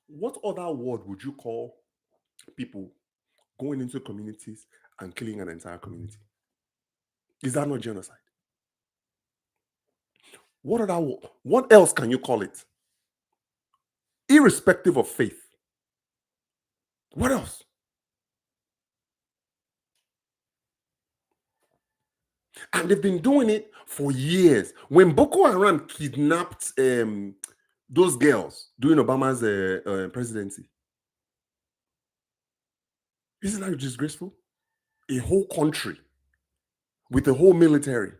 A: What other word would you call people going into communities and killing an entire community? Is that not genocide? What else can you call it? Irrespective of faith. What else? And they've been doing it for years. When Boko Haram kidnapped those girls during Obama's presidency, isn't that disgraceful? A whole country with a whole military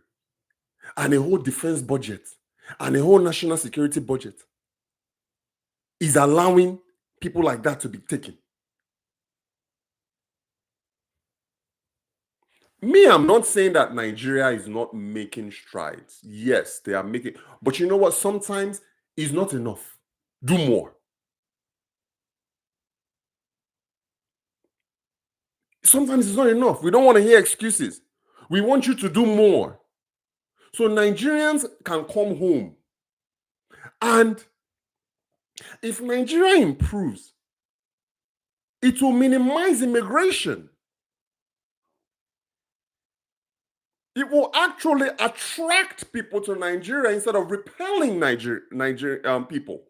A: and a whole defense budget and a whole national security budget is allowing people like that to be taken. Me, I'm not saying that Nigeria is not making strides. Yes, they are making, but you know what? Sometimes it's not enough. Do more. Sometimes it's not enough. We don't want to hear excuses. We want you to do more. So Nigerians can come home. And if Nigeria improves, it will minimize immigration. It will actually attract people to Nigeria instead of repelling Nigerian people.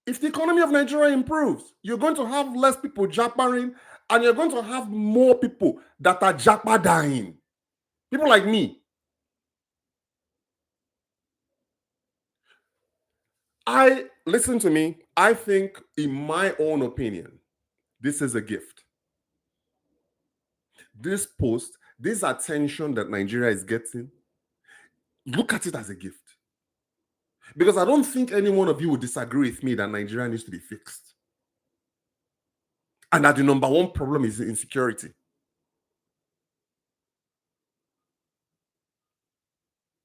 A: If the economy of Nigeria improves, you're going to have less people jabbering, and you're going to have more people that are japa dying. People like me. Listen to me. I think, in my own opinion, this is a gift. This post, this attention that Nigeria is getting, look at it as a gift. Because I don't think any one of you would disagree with me that Nigeria needs to be fixed. And that the number one problem is the insecurity.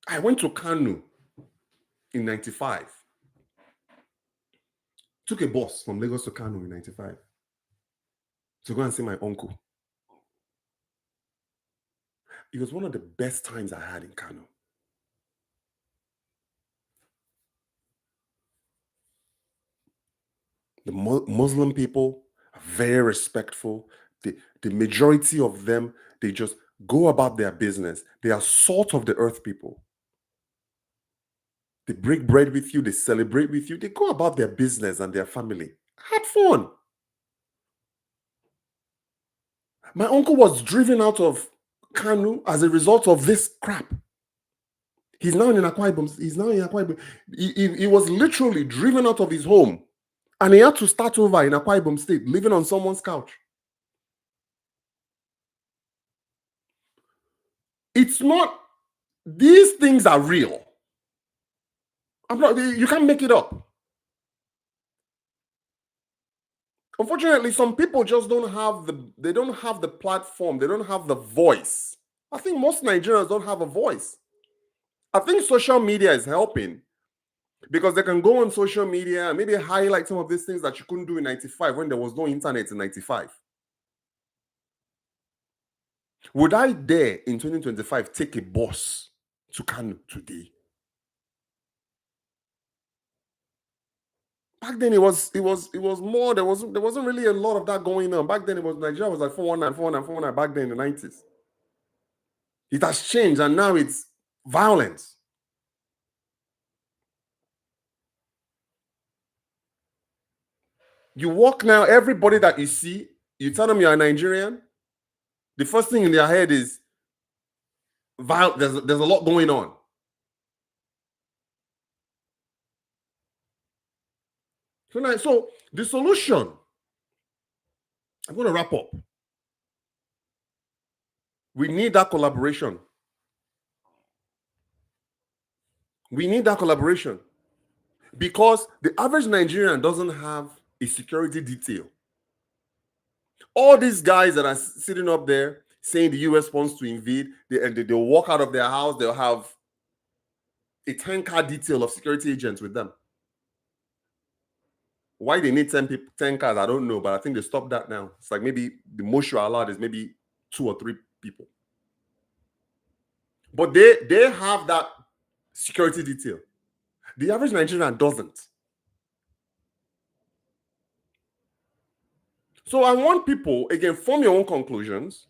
A: I went to Kano in 95. Took a bus from Lagos to Kano in 95 to go and see my uncle. It was one of the best times I had in Kano. The Muslim people are very respectful. The majority of them, they just go about their business. They are salt of the earth people. They break bread with you. They celebrate with you. They go about their business and their family. I had fun. My uncle was driven out of Kano as a result of this crap. He's now in Akwa Ibom. He's now in Akwa Ibom. He was literally driven out of his home, and he had to start over in Akwa Ibom State, living on someone's couch. It's not, these things are real. You can't make it up. Unfortunately, some people just don't have the platform. They don't have the voice. I think most Nigerians don't have a voice. I think social media is helping, because they can go on social media and maybe highlight some of these things that you couldn't do in 95 when there was no internet in 95. Would I dare in 2025 take a bus to Kano today? Back then it was more, there wasn't really a lot of that going on. Back then it was, Nigeria was like 419 back then in the 90s. It has changed, and now it's violence. You walk now, everybody that you see, you tell them you're a Nigerian, the first thing in their head is there's a lot going on. So the solution, I'm going to wrap up. We need that collaboration. We need that collaboration, because the average Nigerian doesn't have a security detail. All these guys that are sitting up there saying the US wants to invade, they'll walk out of their house, they'll have a 10-car detail of security agents with them. Why they need 10 cars, I don't know, but I think they stopped that now. It's like maybe the most you're allowed is maybe 2 or 3 people. But they have that security detail. The average Nigerian doesn't. So I want people, again, form your own conclusions.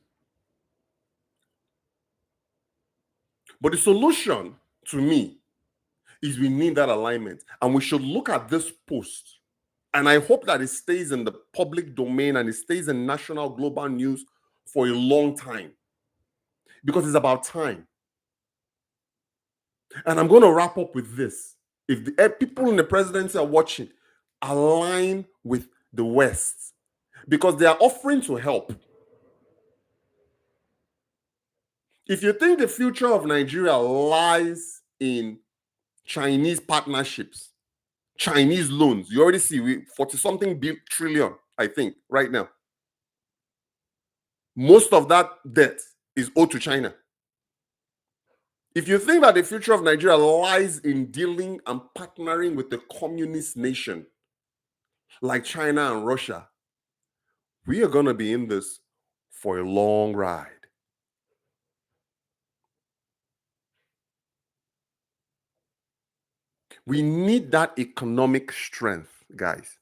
A: But the solution, to me, is we need that alignment. And we should look at this post. And I hope that it stays in the public domain and it stays in national, global news for a long time. Because it's about time. And I'm going to wrap up with this. If the people in the presidency are watching, align with the West, because they are offering to help. If you think the future of Nigeria lies in Chinese partnerships, Chinese loans, you already see 40-something trillion, I think, right now. Most of that debt is owed to China. If you think that the future of Nigeria lies in dealing and partnering with a communist nation like China and Russia, we are going to be in this for a long ride. We need that economic strength, guys.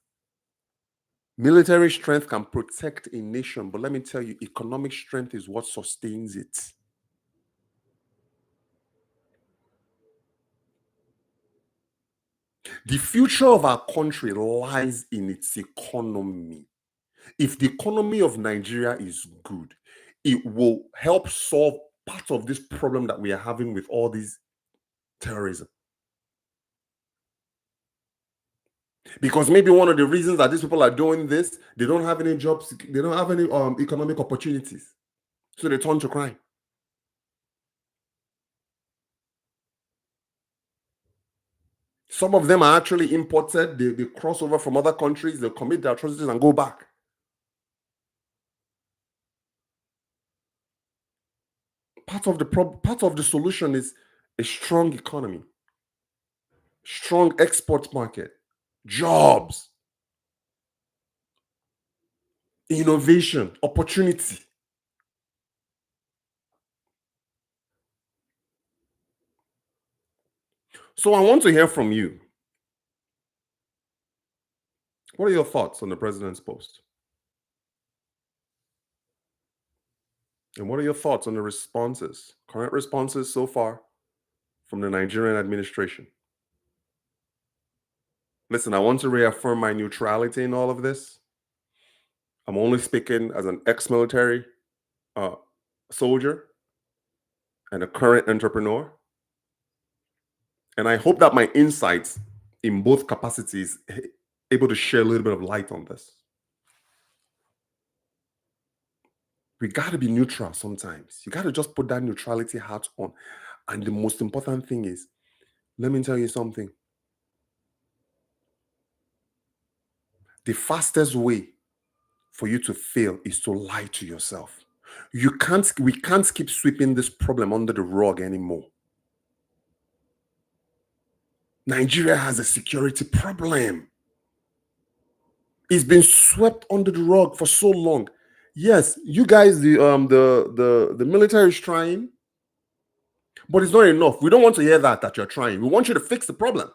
A: Military strength can protect a nation, but let me tell you, economic strength is what sustains it. The future of our country lies in its economy. If the economy of Nigeria is good, it will help solve part of this problem that we are having with all these terrorism. Because maybe one of the reasons that these people are doing this, they don't have any jobs, they don't have any economic opportunities. So they turn to crime. Some of them are actually imported, they cross over from other countries, they commit their atrocities and go back. Part of the solution is a strong economy, strong export market, jobs, innovation, opportunity. So I want to hear from you. What are your thoughts on the president's post? And what are your thoughts on the responses, current responses so far from the Nigerian administration? Listen, I want to reaffirm my neutrality in all of this. I'm only speaking as an ex-military uh, soldier and a current entrepreneur. And I hope that my insights in both capacities able to share a little bit of light on this. We got to be neutral sometimes. You got to just put that neutrality hat on. And the most important thing is, let me tell you something. The fastest way for you to fail is to lie to yourself. We can't keep sweeping this problem under the rug anymore. Nigeria has a security problem. It's been swept under the rug for so long. Yes, you guys, the military is trying, but it's not enough. We don't want to hear that you're trying. We want you to fix the problem.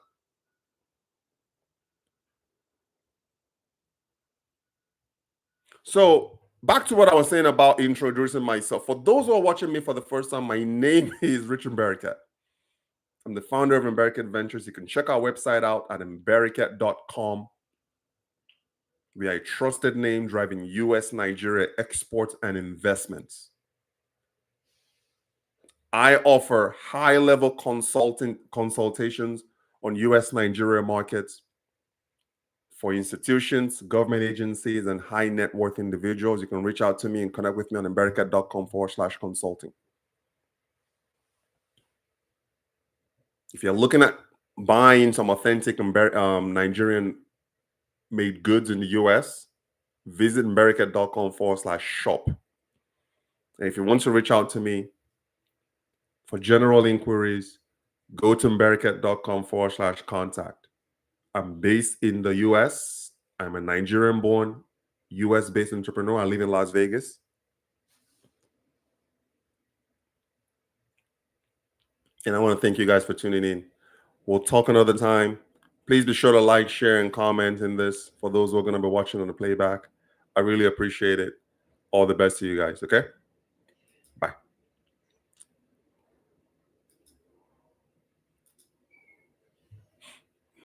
A: So back to what I was saying about introducing myself. For those who are watching me for the first time, my name is Richard Mberikat. I'm the founder of Mberikat Ventures. You can check our website out at mberikat.com. We are a trusted name driving US, Nigeria exports and investments. I offer high-level consultations on US, Nigeria markets for institutions, government agencies, and high net worth individuals. You can reach out to me and connect with me on mberikat.com/consulting. If you're looking at buying some authentic Nigerian made goods in the US, visit mberikat.com/shop. And if you want to reach out to me for general inquiries, go to mberikat.com/contact. I'm based in the US. I'm a Nigerian-born, US-based entrepreneur. I live in Las Vegas. And I want to thank you guys for tuning in. We'll talk another time. Please be sure to like, share, and comment in this for those who are going to be watching on the playback. I really appreciate it. All the best to you guys, okay?